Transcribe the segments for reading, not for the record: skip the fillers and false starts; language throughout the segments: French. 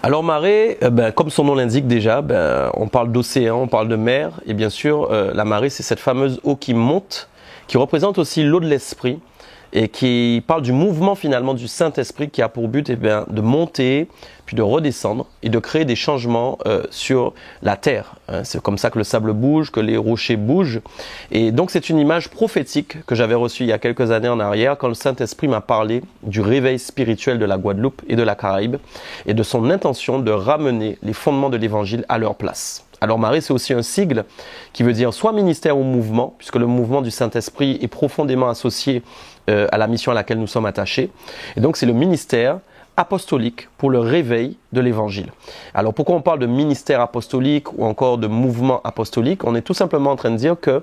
Alors marée, comme son nom l'indique déjà, on parle d'océan, on parle de mer, et bien sûr la marée c'est cette fameuse eau qui monte, qui représente aussi l'eau de l'esprit, et qui parle du mouvement finalement du Saint-Esprit qui a pour but de monter, puis de redescendre et de créer des changements sur la terre. C'est comme ça que le sable bouge, que les rochers bougent. Et donc c'est une image prophétique que j'avais reçue il y a quelques années en arrière quand le Saint-Esprit m'a parlé du réveil spirituel de la Guadeloupe et de la Caraïbe et de son intention de ramener les fondements de l'Évangile à leur place. Alors marée, c'est aussi un sigle qui veut dire soit ministère ou mouvement, puisque le mouvement du Saint-Esprit est profondément associé à la mission à laquelle nous sommes attachés. Et donc c'est le ministère apostolique pour le réveil de l'Évangile. Alors pourquoi on parle de ministère apostolique ou encore de mouvement apostolique? On est tout simplement en train de dire que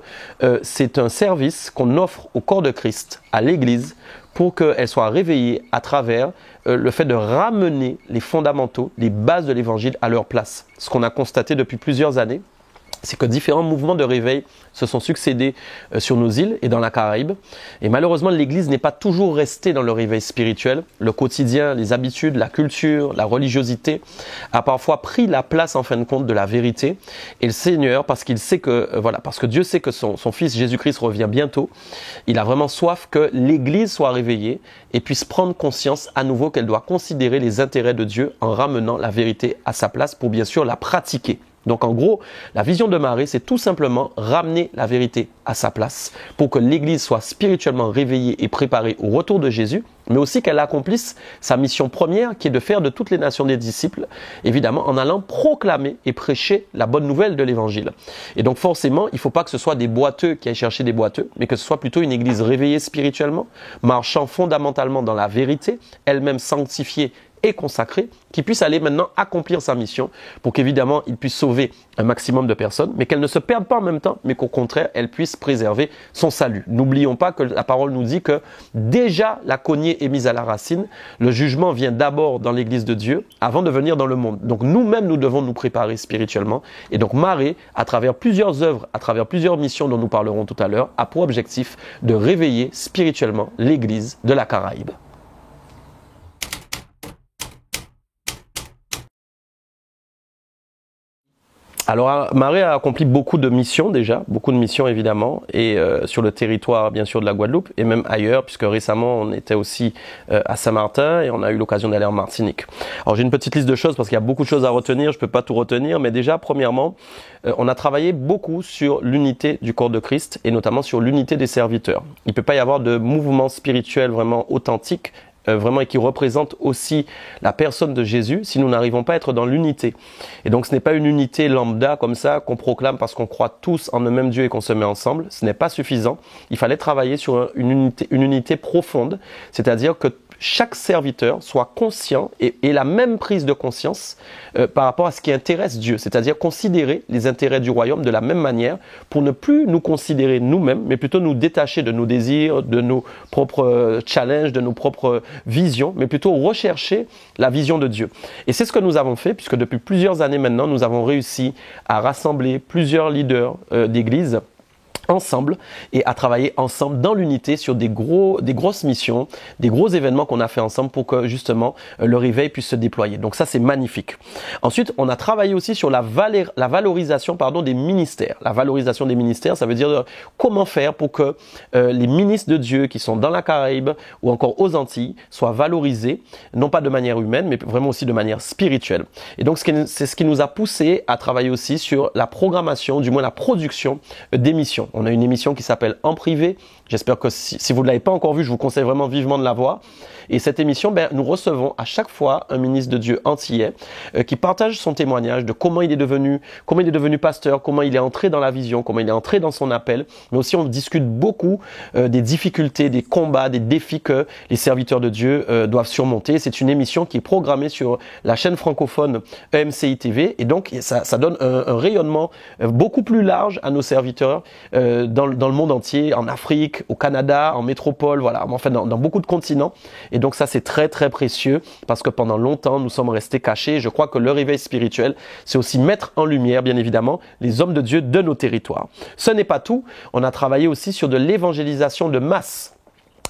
c'est un service qu'on offre au corps de Christ, à l'Église, pour qu'elle soit réveillée à travers le fait de ramener les fondamentaux, les bases de l'Évangile à leur place. Ce qu'on a constaté depuis plusieurs années, c'est que différents mouvements de réveil se sont succédés sur nos îles et dans la Caraïbe. Et malheureusement, l'Église n'est pas toujours restée dans le réveil spirituel. Le quotidien, les habitudes, la culture, la religiosité a parfois pris la place en fin de compte de la vérité. Et le Seigneur, parce qu'il sait que, parce que Dieu sait que son Fils Jésus-Christ revient bientôt, il a vraiment soif que l'Église soit réveillée et puisse prendre conscience à nouveau qu'elle doit considérer les intérêts de Dieu en ramenant la vérité à sa place pour bien sûr la pratiquer. Donc en gros, la vision de marée, c'est tout simplement ramener la vérité à sa place pour que l'Église soit spirituellement réveillée et préparée au retour de Jésus, mais aussi qu'elle accomplisse sa mission première qui est de faire de toutes les nations des disciples, évidemment en allant proclamer et prêcher la bonne nouvelle de l'Évangile. Et donc forcément, il ne faut pas que ce soit des boiteux qui aillent chercher des boiteux, mais que ce soit plutôt une Église réveillée spirituellement, marchant fondamentalement dans la vérité, elle-même sanctifiée et consacré, qui puisse aller maintenant accomplir sa mission pour qu'évidemment il puisse sauver un maximum de personnes, mais qu'elle ne se perde pas en même temps, mais qu'au contraire, elle puisse préserver son salut. N'oublions pas que la parole nous dit que déjà la cognée est mise à la racine, le jugement vient d'abord dans l'Église de Dieu avant de venir dans le monde. Donc nous-mêmes, nous devons nous préparer spirituellement. Et donc Marée, à travers plusieurs œuvres, à travers plusieurs missions dont nous parlerons tout à l'heure, a pour objectif de réveiller spirituellement l'Église de la Caraïbe. Alors, Marée a accompli beaucoup de missions déjà, beaucoup de missions évidemment, et sur le territoire bien sûr de la Guadeloupe et même ailleurs, puisque récemment on était aussi à Saint-Martin et on a eu l'occasion d'aller en Martinique. Alors j'ai une petite liste de choses parce qu'il y a beaucoup de choses à retenir, je peux pas tout retenir, mais déjà premièrement, on a travaillé beaucoup sur l'unité du corps de Christ et notamment sur l'unité des serviteurs. Il peut pas y avoir de mouvement spirituel vraiment authentique, vraiment et qui représente aussi la personne de Jésus si nous n'arrivons pas à être dans l'unité. Et donc ce n'est pas une unité lambda comme ça qu'on proclame parce qu'on croit tous en un même Dieu et qu'on se met ensemble. Ce n'est pas suffisant. Il fallait travailler sur une unité profonde, c'est-à-dire que chaque serviteur soit conscient et la même prise de conscience par rapport à ce qui intéresse Dieu, c'est-à-dire considérer les intérêts du royaume de la même manière pour ne plus nous considérer nous-mêmes, mais plutôt nous détacher de nos désirs, de nos propres challenges, de nos propres visions, mais plutôt rechercher la vision de Dieu. Et c'est ce que nous avons fait, puisque depuis plusieurs années maintenant, nous avons réussi à rassembler plusieurs leaders d'église ensemble et à travailler ensemble dans l'unité sur des grosses missions, des gros événements qu'on a fait ensemble pour que justement le réveil puisse se déployer. Donc ça c'est magnifique. Ensuite, on a travaillé aussi sur la valorisation des ministères. La valorisation des ministères, ça veut dire comment faire pour que les ministres de Dieu qui sont dans la Caraïbe ou encore aux Antilles soient valorisés, non pas de manière humaine, mais vraiment aussi de manière spirituelle. Et donc c'est ce qui nous a poussé à travailler aussi sur la programmation, du moins la production d'émissions. On a une émission qui s'appelle En Privé. J'espère que si vous ne l'avez pas encore vue, je vous conseille vraiment vivement de la voir. Et cette émission, nous recevons à chaque fois un ministre de Dieu antillais qui partage son témoignage de comment il est devenu pasteur, comment il est entré dans la vision, comment il est entré dans son appel. Mais aussi, on discute beaucoup des difficultés, des combats, des défis que les serviteurs de Dieu doivent surmonter. C'est une émission qui est programmée sur la chaîne francophone EMCI TV. Et donc, ça donne un rayonnement beaucoup plus large à nos serviteurs dans le monde entier, en Afrique, au Canada, en métropole, voilà, enfin dans beaucoup de continents. Et donc ça, c'est très très précieux parce que pendant longtemps, nous sommes restés cachés. Je crois que le réveil spirituel, c'est aussi mettre en lumière, bien évidemment, les hommes de Dieu de nos territoires. Ce n'est pas tout. On a travaillé aussi sur de l'évangélisation de masse.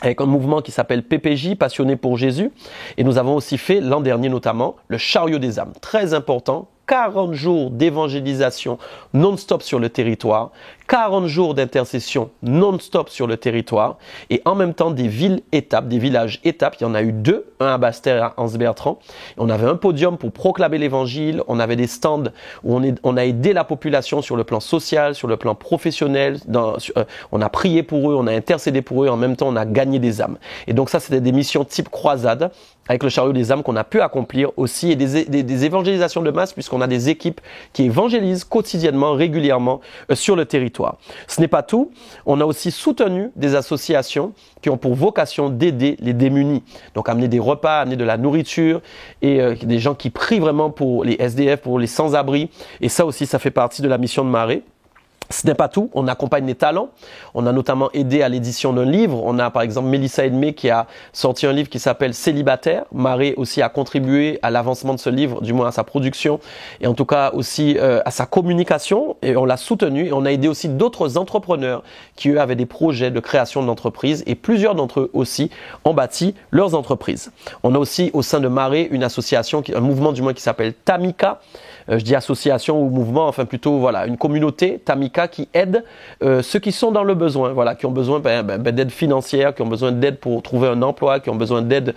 avec un mouvement qui s'appelle PPJ, Passionné pour Jésus. Et nous avons aussi fait l'an dernier notamment le chariot des âmes. Très important, 40 jours d'évangélisation non-stop sur le territoire, 40 jours d'intercession non-stop sur le territoire et en même temps des villes-étapes, des villages-étapes. Il y en a eu 2, un à Basse-Terre et à Anse-Bertrand. On avait un podium pour proclamer l'évangile, on avait des stands où on a aidé la population sur le plan social, sur le plan professionnel, on a prié pour eux, on a intercédé pour eux, en même temps on a gagné des âmes. Et donc ça c'était des missions type croisade avec le chariot des âmes qu'on a pu accomplir aussi et des évangélisations de masse puisqu'on a des équipes qui évangélisent quotidiennement, régulièrement sur le territoire. Ce n'est pas tout, on a aussi soutenu des associations qui ont pour vocation d'aider les démunis. Donc amener des repas, amener de la nourriture et des gens qui prient vraiment pour les SDF, pour les sans-abri. Et ça aussi, ça fait partie de la mission de Marée. Ce n'est pas tout, on accompagne les talents. On a notamment aidé à l'édition d'un livre. On a par exemple Mélissa Edmé qui a sorti un livre qui s'appelle Célibataire. Marée aussi a contribué à l'avancement de ce livre, du moins à sa production et en tout cas aussi à sa communication. Et on l'a soutenu et on a aidé aussi d'autres entrepreneurs qui eux avaient des projets de création d'entreprises et plusieurs d'entre eux aussi ont bâti leurs entreprises. On a aussi au sein de Marée une association, un mouvement du moins qui s'appelle Tamika. Je dis association ou mouvement, enfin plutôt voilà, une communauté, Tamika, qui aide ceux qui sont dans le besoin, voilà, qui ont besoin d'aide financière, qui ont besoin d'aide pour trouver un emploi, qui ont besoin d'aide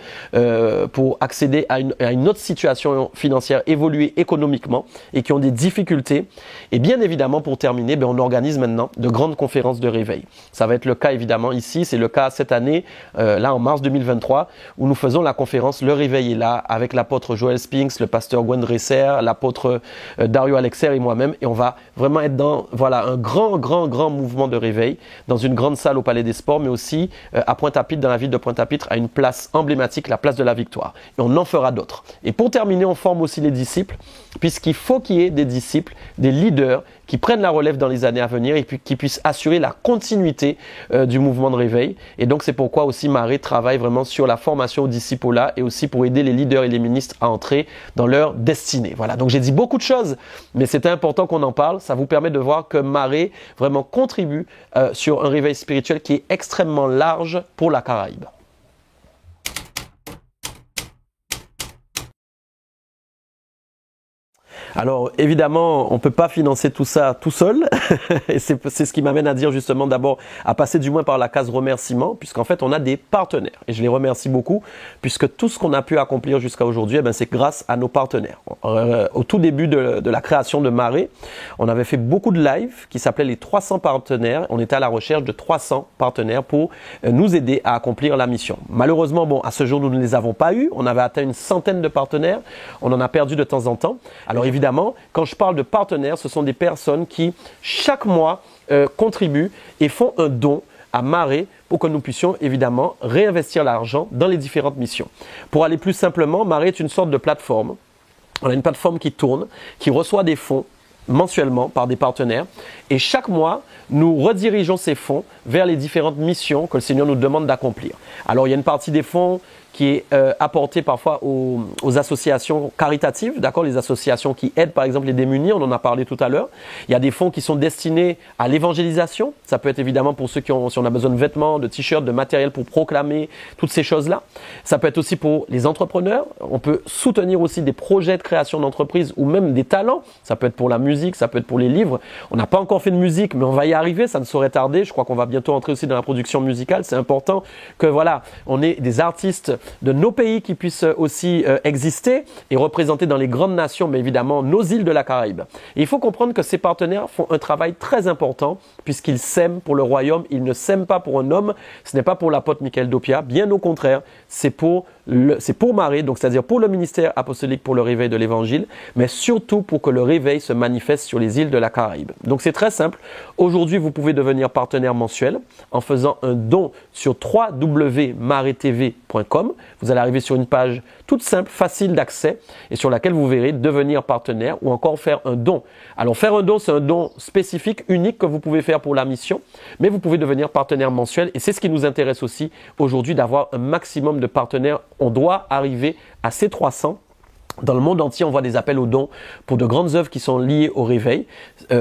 pour accéder à une autre situation financière, évoluer économiquement et qui ont des difficultés. Et bien évidemment, pour terminer, on organise maintenant de grandes conférences de réveil. Ça va être le cas évidemment ici, c'est le cas cette année, là en mars 2023, où nous faisons la conférence Le Réveil est là, avec l'apôtre Joël Spinks, le pasteur Gwen Dresser, l'apôtre Dario Alexer et moi-même, et on va vraiment être dans un grand mouvement de réveil dans une grande salle au Palais des Sports, mais aussi à Pointe-à-Pitre, dans la ville de Pointe-à-Pitre, à une place emblématique, la place de la Victoire. Et on en fera d'autres. Et pour terminer, on forme aussi les disciples, puisqu'il faut qu'il y ait des disciples, des leaders qui prennent la relève dans les années à venir et puis qui puissent assurer la continuité du mouvement de réveil. Et donc c'est pourquoi aussi Marée travaille vraiment sur la formation aux disciples-là et aussi pour aider les leaders et les ministres à entrer dans leur destinée. Voilà, donc j'ai dit beaucoup de choses, mais c'était important qu'on en parle. Ça vous permet de voir que Marée vraiment contribue sur un réveil spirituel qui est extrêmement large pour la Caraïbe. Alors évidemment, on ne peut pas financer tout ça tout seul et c'est ce qui m'amène à dire justement d'abord à passer du moins par la case remerciement puisqu'en fait on a des partenaires et je les remercie beaucoup puisque tout ce qu'on a pu accomplir jusqu'à aujourd'hui, c'est grâce à nos partenaires. Au tout début de la création de Marée, on avait fait beaucoup de lives qui s'appelaient les 300 partenaires. On était à la recherche de 300 partenaires pour nous aider à accomplir la mission. Malheureusement, à ce jour, nous ne les avons pas eus. On avait atteint une centaine de partenaires. On en a perdu de temps en temps. Alors évidemment, quand je parle de partenaires, ce sont des personnes qui, chaque mois, contribuent et font un don à Marée pour que nous puissions évidemment réinvestir l'argent dans les différentes missions. Pour aller plus simplement, Marée est une sorte de plateforme. On a une plateforme qui tourne, qui reçoit des fonds mensuellement par des partenaires et chaque mois, nous redirigeons ces fonds vers les différentes missions que le Seigneur nous demande d'accomplir. Alors, il y a une partie des fonds qui est apportée parfois aux associations caritatives, d'accord, les associations qui aident par exemple les démunis, on en a parlé tout à l'heure. Il y a des fonds qui sont destinés à l'évangélisation, ça peut être évidemment pour ceux si on a besoin de vêtements, de t-shirts, de matériel pour proclamer, toutes ces choses-là. Ça peut être aussi pour les entrepreneurs, on peut soutenir aussi des projets de création d'entreprise ou même des talents, ça peut être pour la musique, ça peut être pour les livres. On n'a pas encore fait de musique, mais on va y arriver, ça ne saurait tarder. Je crois qu'on va bientôt entrer aussi dans la production musicale. C'est important que voilà, on ait des artistes de nos pays qui puissent aussi exister et représenter dans les grandes nations, mais évidemment nos îles de la Caraïbe. Et il faut comprendre que ces partenaires font un travail très important puisqu'ils s'aiment pour le royaume, ils ne s'aiment pas pour un homme, ce n'est pas pour l'apôtre Michael Dopia, bien au contraire, c'est pour Marée, donc c'est-à-dire pour le ministère apostolique pour le réveil de l'évangile, mais surtout pour que le réveil se manifeste sur les îles de la Caraïbe. Donc c'est très simple. Aujourd'hui, vous pouvez devenir partenaire mensuel en faisant un don sur www.maretv.com. Vous allez arriver sur une page toute simple, facile d'accès et sur laquelle vous verrez devenir partenaire ou encore faire un don. Alors faire un don, c'est un don spécifique, unique que vous pouvez faire pour la mission, mais vous pouvez devenir partenaire mensuel et c'est ce qui nous intéresse aussi aujourd'hui d'avoir un maximum de partenaires. On doit arriver à ces 300 Dans le monde entier, on voit des appels aux dons pour de grandes œuvres qui sont liées au réveil.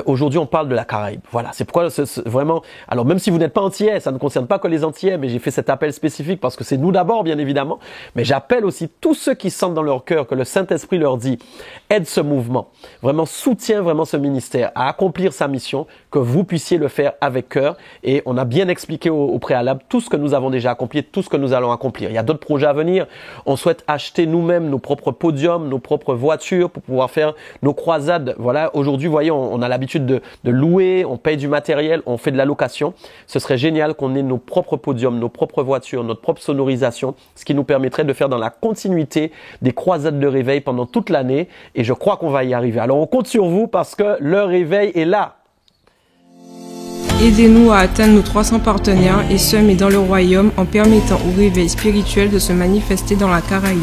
Aujourd'hui, on parle de la Caraïbe. Voilà, c'est pourquoi vraiment... Alors, même si vous n'êtes pas antillais, ça ne concerne pas que les antillais, mais j'ai fait cet appel spécifique parce que c'est nous d'abord, bien évidemment. Mais j'appelle aussi tous ceux qui sentent dans leur cœur que le Saint-Esprit leur dit « aide ce mouvement ». Vraiment, soutiens vraiment ce ministère à accomplir sa mission, que vous puissiez le faire avec cœur. Et on a bien expliqué au préalable tout ce que nous avons déjà accompli, tout ce que nous allons accomplir. Il y a d'autres projets à venir. On souhaite acheter nous-mêmes nos propres podiums, nos propres voitures pour pouvoir faire nos croisades. Voilà, aujourd'hui, voyez, on a l'habitude de louer, on paye du matériel, on fait de la location. Ce serait génial qu'on ait nos propres podiums, nos propres voitures, notre propre sonorisation, ce qui nous permettrait de faire dans la continuité des croisades de réveil pendant toute l'année. Et je crois qu'on va y arriver. Alors, on compte sur vous parce que le réveil est là. Aidez-nous à atteindre nos 300 partenaires et semer dans le royaume en permettant au réveil spirituel de se manifester dans la Caraïbe.